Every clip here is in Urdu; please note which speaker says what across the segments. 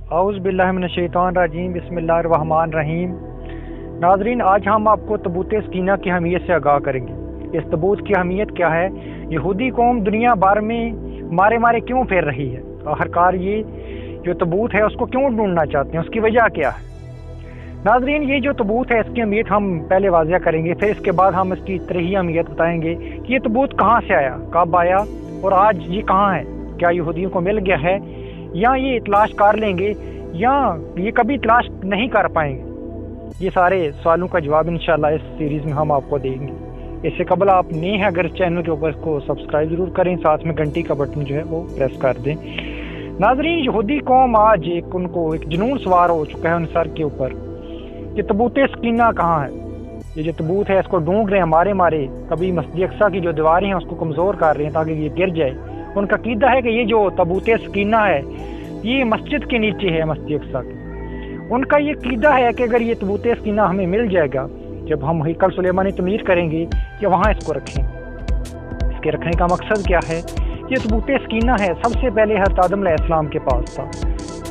Speaker 1: اعوذ باللہ من الشیطان الرجیم بسم اللہ الرحمن الرحیم۔ ناظرین، آج ہم آپ کو تبوت سکینہ کی اہمیت سے آگاہ کریں گے۔ اس تبوت کی اہمیت کیا ہے؟ یہودی قوم دنیا بھر میں مارے کیوں پھیر رہی ہے؟ آخرکار یہ جو تبوت ہے اس کو کیوں ڈھونڈنا چاہتے ہیں؟ اس کی وجہ کیا ہے؟ ناظرین، یہ جو تبوت ہے اس کی اہمیت ہم پہلے واضح کریں گے، پھر اس کے بعد ہم اس کی تاریخی اہمیت بتائیں گے کہ یہ تبوت کہاں سے آیا، کب آیا اور آج یہ کہاں ہے۔ کیا یہودیوں کو مل گیا ہے یا یہ تلاش کر لیں گے یا یہ کبھی تلاش نہیں کر پائیں گے؟ یہ سارے سوالوں کا جواب انشاءاللہ اس سیریز میں ہم آپ کو دیں گے۔ اس سے قبل آپ نئے ہیں اگر چینل کے اوپر اس کو سبسکرائب ضرور کریں، ساتھ میں گھنٹی کا بٹن جو ہے وہ پریس کر دیں۔ ناظرین، یہودی قوم آج ان کو ایک جنون سوار ہو چکا ہے ان سر کے اوپر کہ تبوت سکینہ کہاں ہے۔ یہ جو تبوت ہے اس کو ڈھونڈ رہے ہیں مارے کبھی مسجد اقصیٰ کی جو دیواریں ہیں اس کو کمزور کر رہے ہیں تاکہ یہ گر جائے۔ ان کا عقیدہ ہے کہ یہ جو تبوت سکینہ ہے یہ مسجد کے نیچے ہے، مسجد اقصیٰ کی۔ ان کا یہ عقیدہ ہے کہ اگر یہ تبوت سکینہ ہمیں مل جائے گا، جب ہم ہیکل سلیمانی تعمیر کریں گے کہ وہاں اس کو رکھیں۔ اس کے رکھنے کا مقصد کیا ہے؟ یہ تبوت سکینہ ہے سب سے پہلے حضرت آدم علیہ السلام کے پاس تھا۔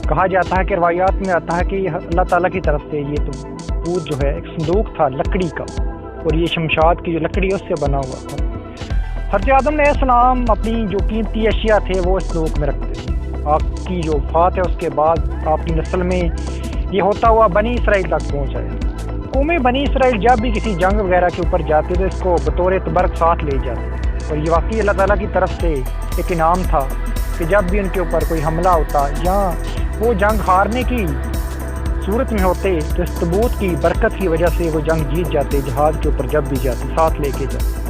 Speaker 1: کہا جاتا ہے کہ روایات میں آتا ہے کہ یہ اللہ تعالیٰ کی طرف سے یہ تبوت جو ہے ایک صندوق تھا لکڑی کا، اور یہ شمشاد کی جو لکڑی ہے اس سے بنا ہوا تھا۔ حضرت آدم علیہ السلام اپنی جو قیمتی اشیاء تھے وہ اس صندوق میں رکھتے تھے۔ آپ کی جو وفات ہے اس کے بعد آپ کی نسل میں یہ ہوتا ہوا بنی اسرائیل تک پہنچ آیا۔ قوم بنی اسرائیل جب بھی کسی جنگ وغیرہ کے اوپر جاتے تو اس کو بطور تبرک ساتھ لے جاتے، اور یہ واقعی اللہ تعالیٰ کی طرف سے ایک انعام تھا کہ جب بھی ان کے اوپر کوئی حملہ ہوتا یا وہ جنگ ہارنے کی صورت میں ہوتے تو اس تبوت کی برکت کی وجہ سے وہ جنگ جیت جاتے، جہاد کے اوپر جب بھی جاتے ساتھ لے کے جاتے۔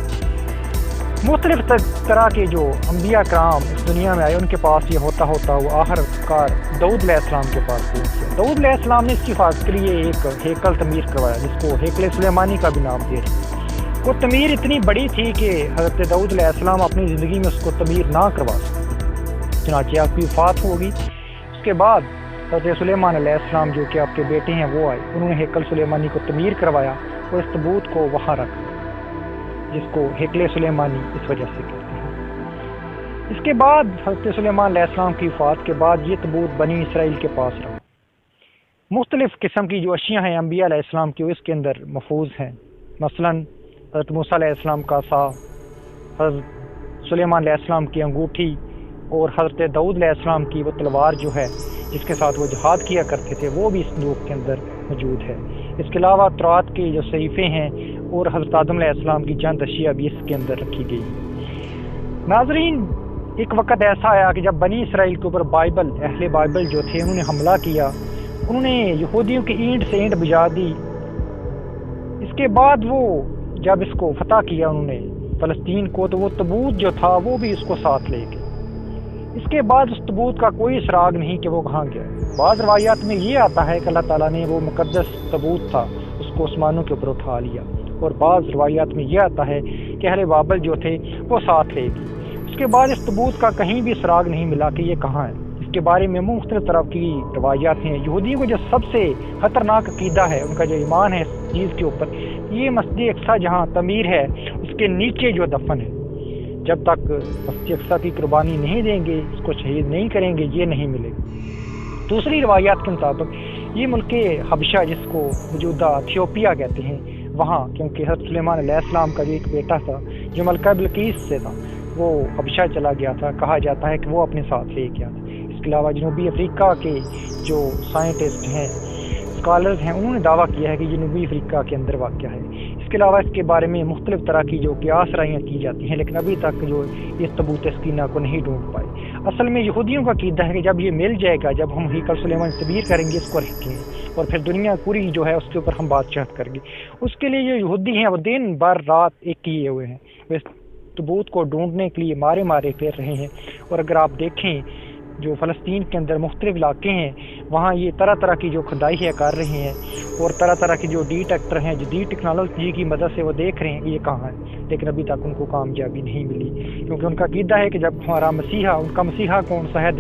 Speaker 1: مختلف طرح کے جو انبیاء کرام اس دنیا میں آئے ان کے پاس یہ ہوتا وہ آخر کار داؤد علیہ السلام کے پاس پہنچ گیا۔ داؤد علیہ السلام نے اس کی حفاظت کے لیے ایک ہیکل تعمیر کروایا جس کو ہیکل سلیمانی کا بھی نام دے رہے۔ وہ تعمیر اتنی بڑی تھی کہ حضرت داؤد علیہ السلام اپنی زندگی میں اس کو تعمیر نہ کروا سکے، چنانچہ آپ کی وفات ہوگی۔ اس کے بعد حضرت سلیمان علیہ السلام جو کہ آپ کے بیٹے ہیں وہ آئے، انہوں نے ہیکل سلیمانی کو تعمیر کروایا اور اس تبوت کو وہاں رکھا جس کو ہیکل سلیمانی اس وجہ سے کہتے ہیں۔ اس کے بعد حضرت سلیمان علیہ السلام کی وفات کے بعد یہ تبوت بنی اسرائیل کے پاس رہا۔ مختلف قسم کی جو اشیاء ہیں انبیاء علیہ السلام کی اس کے اندر محفوظ ہیں، مثلا حضرت موسیٰ علیہ السلام کا عصا، حضرت سلیمان علیہ السلام کی انگوٹھی اور حضرت داؤد علیہ السلام کی وہ تلوار جو ہے جس کے ساتھ وہ جہاد کیا کرتے تھے وہ بھی اس صندوق کے اندر موجود ہے۔ اس کے علاوہ تورات کے جو صحیفے ہیں اور حضرت آدم علیہ السلام کی چند اشیاء بھی اس کے اندر رکھی گئی۔ ناظرین، ایک وقت ایسا آیا کہ جب بنی اسرائیل کے اوپر اہل بائبل جو تھے انہوں نے حملہ کیا، انہوں نے یہودیوں کی اینٹ سے اینٹ بجا دی۔ اس کے بعد وہ جب اس کو فتح کیا انہوں نے فلسطین کو، تو وہ تبوت جو تھا وہ بھی اس کو ساتھ لے گئے۔ اس کے بعد اس تبوت کا کوئی سراغ نہیں کہ وہ کہاں گیا۔ بعض روایات میں یہ آتا ہے کہ اللہ تعالیٰ نے وہ مقدس تبوت تھا اس کو آسمانوں کے اوپر اٹھا لیا، اور بعض روایات میں یہ آتا ہے کہ اہل بابل جو تھے وہ ساتھ لے گئے۔ اس کے بعد اس تبوت کا کہیں بھی سراغ نہیں ملا کہ یہ کہاں ہے۔ اس کے بارے میں مختلف طرح کی روایات ہیں۔ یہودیوں کو جو سب سے خطرناک عقیدہ ہے، ان کا جو ایمان ہے اس چیز کے اوپر، یہ مسجد اقصیٰ جہاں تعمیر ہے اس کے نیچے جو دفن ہے، جب تک مسجد اقصیٰ کی قربانی نہیں دیں گے، اس کو شہید نہیں کریں گے، یہ نہیں ملے گا۔ دوسری روایات کے مطابق یہ ملک حبشہ جس کو موجودہ ایتھیوپیا کہتے ہیں وہاں، کیونکہ حضرت سلیمان علیہ السلام کا جو ایک بیٹا تھا جو ملکہ بلقیس سے تھا وہ حبشہ چلا گیا تھا، کہا جاتا ہے کہ وہ اپنے ساتھ لے گیا تھا۔ اس کے علاوہ جنوبی افریقہ کے جو سائنٹسٹ ہیں، اسکالرز ہیں، انہوں نے دعویٰ کیا ہے کہ جنوبی افریقہ کے اندر واقع ہے۔ اس کے علاوہ اس کے بارے میں مختلف طرح کی جو قیاس رائیاں کی جاتی ہیں، لیکن ابھی تک جو اس تبوت سکینہ کو نہیں ڈھونڈ پائے۔ اصل میں یہودیوں کا عقیدہ ہے کہ جب یہ مل جائے گا، جب ہم ہیکل سلیمان تعمیر کریں گے، اس کو رکھیں گے اور پھر دنیا پوری جو ہے اس کے اوپر ہم بادشاہت کریں گے، اس کے لیے جو یہودی ہیں وہ دن بھر رات ایک کیے ہوئے ہیں، وہ اس تبوت کو ڈھونڈنے کے لیے مارے پھر رہے ہیں۔ اور اگر آپ دیکھیں جو فلسطین کے اندر مختلف علاقے ہیں وہاں یہ طرح طرح کی جو کھدائی ہے کر رہے ہیں، اور طرح طرح کی جو ڈیٹیکٹر ہیں، جدید ٹیکنالوجی کی مدد سے وہ دیکھ رہے ہیں یہ کہاں ہے، لیکن ابھی تک ان کو کامیابی نہیں ملی، کیونکہ ان کا عقیدہ ہے کہ جب ہمارا مسیحا، ان کا مسیحا کون سا ہے؟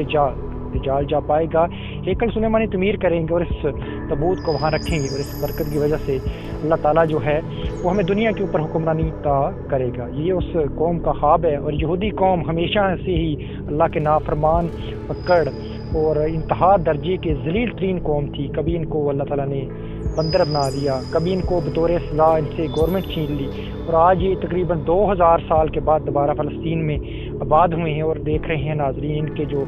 Speaker 1: دجال جا پائے گا، ہیکل سلیمانی تعمیر کریں گے اور اس تبوت کو وہاں رکھیں گے، اور اس برکت کی وجہ سے اللہ تعالیٰ جو ہے وہ ہمیں دنیا کے اوپر حکمرانی عطا کرے گا۔ یہ اس قوم کا خواب ہے، اور یہودی قوم ہمیشہ سے ہی اللہ کے نافرمان پکڑ اور انتہا درجے کے ذلیل ترین قوم تھی. کبھی ان کو اللہ تعالیٰ نے بندر بنا دیا، کبھی ان کو بطور سزا ان سے گورنمنٹ چھین لی، اور آج یہ تقریباً 2000 سال کے بعد دوبارہ فلسطین میں آباد ہوئے ہیں اور دیکھ رہے ہیں ناظرین ان کے جو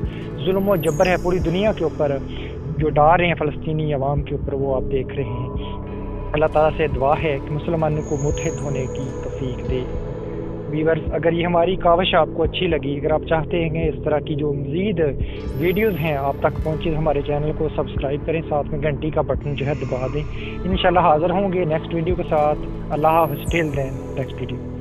Speaker 1: ظلم و جبر ہے پوری دنیا کے اوپر جو ڈال رہے ہیں فلسطینی عوام کے اوپر، وہ آپ دیکھ رہے ہیں. اللہ تعالیٰ سے دعا ہے کہ مسلمانوں کو متحد ہونے کی توفیق دے. ویورز، اگر یہ ہماری کاوش آپ کو اچھی لگی، اگر آپ چاہتے ہیں کہ اس طرح کی جو مزید ویڈیوز ہیں آپ تک پہنچے، ہمارے چینل کو سبسکرائب کریں، ساتھ میں گھنٹی کا بٹن جو ہے دبا دیں. انشاءاللہ حاضر ہوں گے نیکسٹ ویڈیو کے ساتھ. اللہ حافظ. ٹل دین نیکسٹ ویڈیو.